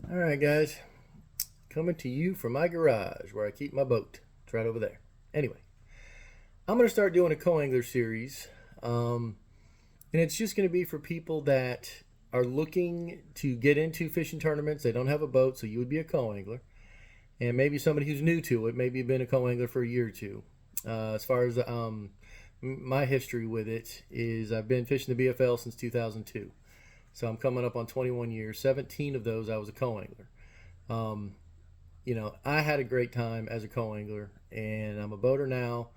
All right, guys, coming to you from my garage where I keep my boat. It's right over there. Anyway, I'm going to start doing a co-angler series, and it's just going to be for people that are looking to get into fishing tournaments. They don't have a boat, so you would be a co-angler, and maybe somebody who's new to it, maybe you've been a co-angler for a year or two. As far as my history with it is, I've been fishing the BFL since 2002. So I'm coming up on 21 years. 17 of those I was a co-angler. Um, I had a great time as a co-angler, and I'm a boater now.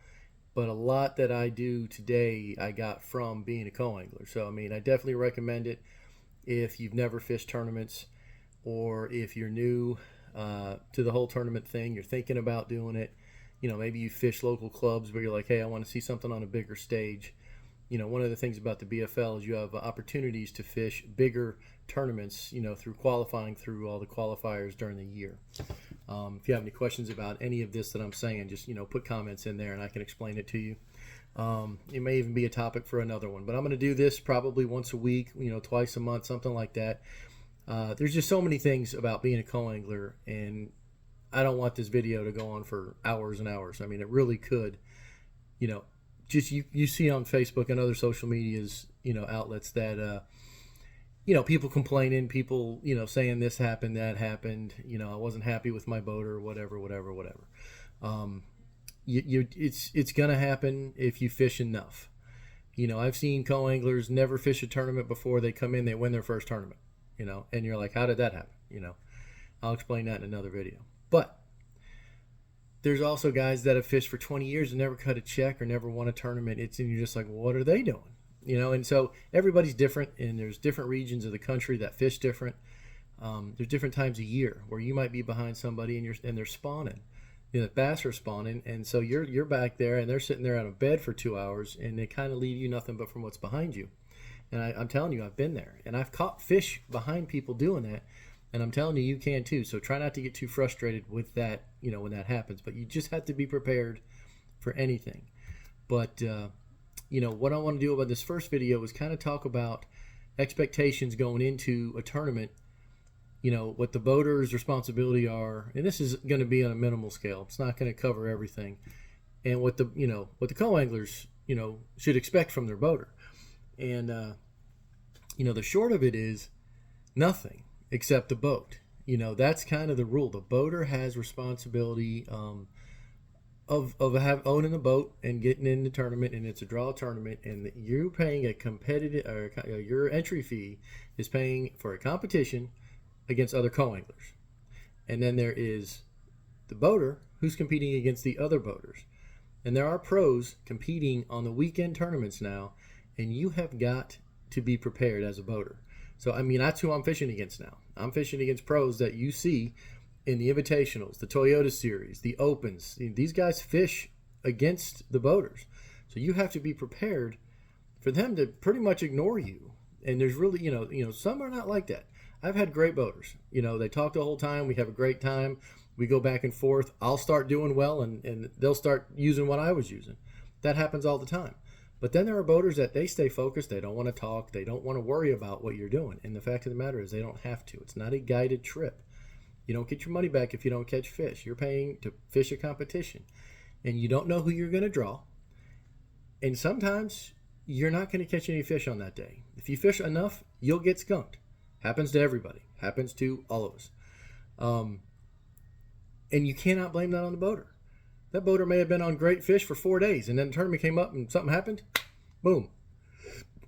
But a lot that I do today, I got from being a co-angler. So I mean, I definitely recommend it if you've never fished tournaments, or if you're new to the whole tournament thing. You're thinking about doing it. Maybe you fish local clubs where you're like, hey, I want to see something on a bigger stage. One of the things about the BFL is you have opportunities to fish bigger tournaments, through qualifying through all the qualifiers during the year. If you have any questions about any of this that I'm saying, just, put comments in there and I can explain it to you. It may even be a topic for another one, but I'm going to do this probably once a week, twice a month, something like that. There's just so many things about being a co-angler, and I don't want this video to go on for hours and hours. I mean, it really could, you know, just you see on Facebook and other social medias, outlets that people complaining, people saying this happened, that happened, I wasn't happy with my boat or whatever. Um, it's gonna happen if you fish enough. I've seen co-anglers never fish a tournament before they come in, they win their first tournament. And you're like, how did that happen? I'll explain that in another video. But there's also guys that have fished for 20 years and never cut a check or never won a tournament. And you're just like, well, what are they doing? And so everybody's different, and there's different regions of the country that fish different. There's different times a year where you might be behind somebody and they're spawning. Bass are spawning, and so you're back there and they're sitting there on a bed for 2 hours, and they kind of leave you nothing but from what's behind you. And I'm telling you, I've been there, and I've caught fish behind people doing that. And I'm telling you, you can too. So try not to get too frustrated with that, when that happens. But you just have to be prepared for anything. But, what I want to do about this first video is kind of talk about expectations going into a tournament, what the boater's responsibility are. And this is going to be on a minimal scale. It's not going to cover everything. And what the co-anglers, should expect from their boater. And, the short of it is nothing except the boat. That's kind of the rule. The boater has responsibility of owning the boat and getting in the tournament, and it's a draw tournament, and you're paying a competitive, or your entry fee is paying for a competition against other co-anglers. And then there is the boater who's competing against the other boaters. And there are pros competing on the weekend tournaments now, and you have got to be prepared as a boater. So, that's who I'm fishing against now. I'm fishing against pros that you see in the Invitationals, the Toyota Series, the Opens. These guys fish against the boaters. So you have to be prepared for them to pretty much ignore you. And there's really, some are not like that. I've had great boaters. They talk the whole time. We have a great time. We go back and forth. I'll start doing well, and they'll start using what I was using. That happens all the time. But then there are boaters that they stay focused. They don't want to talk. They don't want to worry about what you're doing. And the fact of the matter is they don't have to. It's not a guided trip. You don't get your money back if you don't catch fish. You're paying to fish a competition. And you don't know who you're going to draw. And sometimes you're not going to catch any fish on that day. If you fish enough, you'll get skunked. Happens to everybody. Happens to all of us. And you cannot blame that on the boater. That boater may have been on great fish for 4 days, and then the tournament came up and something happened. Boom.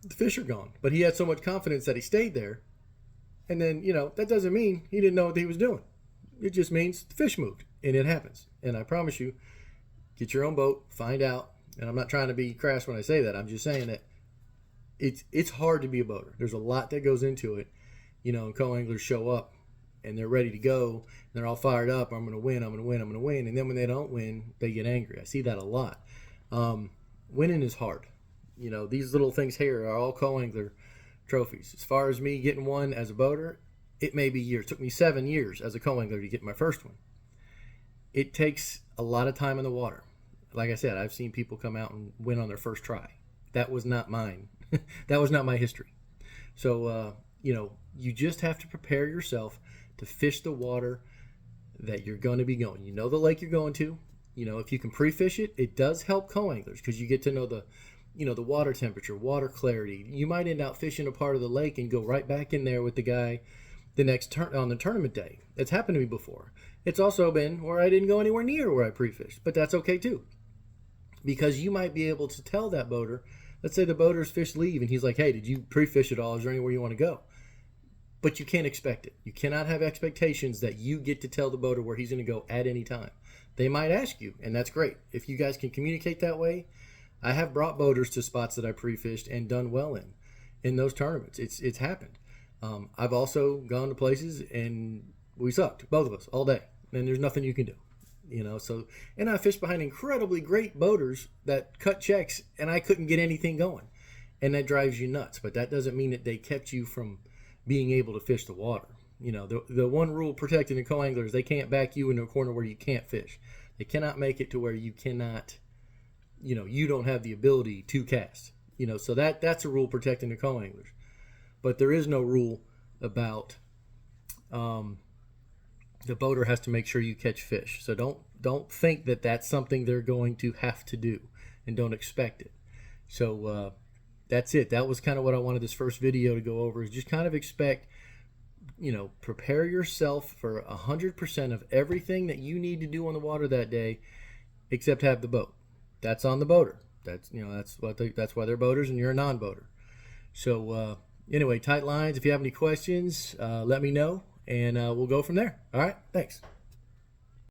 The fish are gone. But he had so much confidence that he stayed there. And then, that doesn't mean he didn't know what he was doing. It just means the fish moved, and it happens. And I promise you, get your own boat, find out. And I'm not trying to be crass when I say that. I'm just saying that it's hard to be a boater. There's a lot that goes into it. And co-anglers show up, and they're ready to go, and they're all fired up. I'm going to win, I'm going to win, I'm going to win. And then when they don't win, they get angry. I see that a lot. Winning is hard. These little things here are all co-angler trophies. As far as me getting one as a boater, it may be years. It took me 7 years as a co-angler to get my first one. It takes a lot of time in the water. Like I said, I've seen people come out and win on their first try. That was not mine. That was not my history. So, you just have to prepare yourself to fish the water that you're going to be going. You know the lake you're going to. You know, if you can pre-fish it, it does help co-anglers because you get to know the, you know, the water temperature, water clarity. You might end up fishing a part of the lake and go right back in there with the guy the next turn on the tournament day. It's happened to me before. It's also been where I didn't go anywhere near where I pre-fished, but that's okay too. Because you might be able to tell that boater, let's say the boater's fish leave and he's like, hey, did you pre-fish at all? Is there anywhere you want to go? But you can't expect it. You cannot have expectations that you get to tell the boater where he's going to go at any time. They might ask you, and that's great. If you guys can communicate that way, I have brought boaters to spots that I pre-fished and done well in those tournaments. It's happened. I've also gone to places and we sucked, both of us, all day. And there's nothing you can do. You know, so, and I fished behind incredibly great boaters that cut checks and I couldn't get anything going. And that drives you nuts. But that doesn't mean that they kept you from being able to fish the water. You know, the one rule protected in co-anglers, they can't back you into a corner where you can't fish. They cannot make it to where you cannot, you know, you don't have the ability to cast. You know, so that's a rule protecting the co-anglers. But there is no rule about the boater has to make sure you catch fish. So don't think that that's something they're going to have to do, and don't expect it. So that's it. That was kind of what I wanted this first video to go over, is just kind of expect, you know, prepare yourself for 100% of everything that you need to do on the water that day, except have the boat. That's on the boater. That's, you know, that's why they're boaters and you're a non-boater. So anyway, tight lines. If you have any questions, let me know, and we'll go from there. All right, thanks.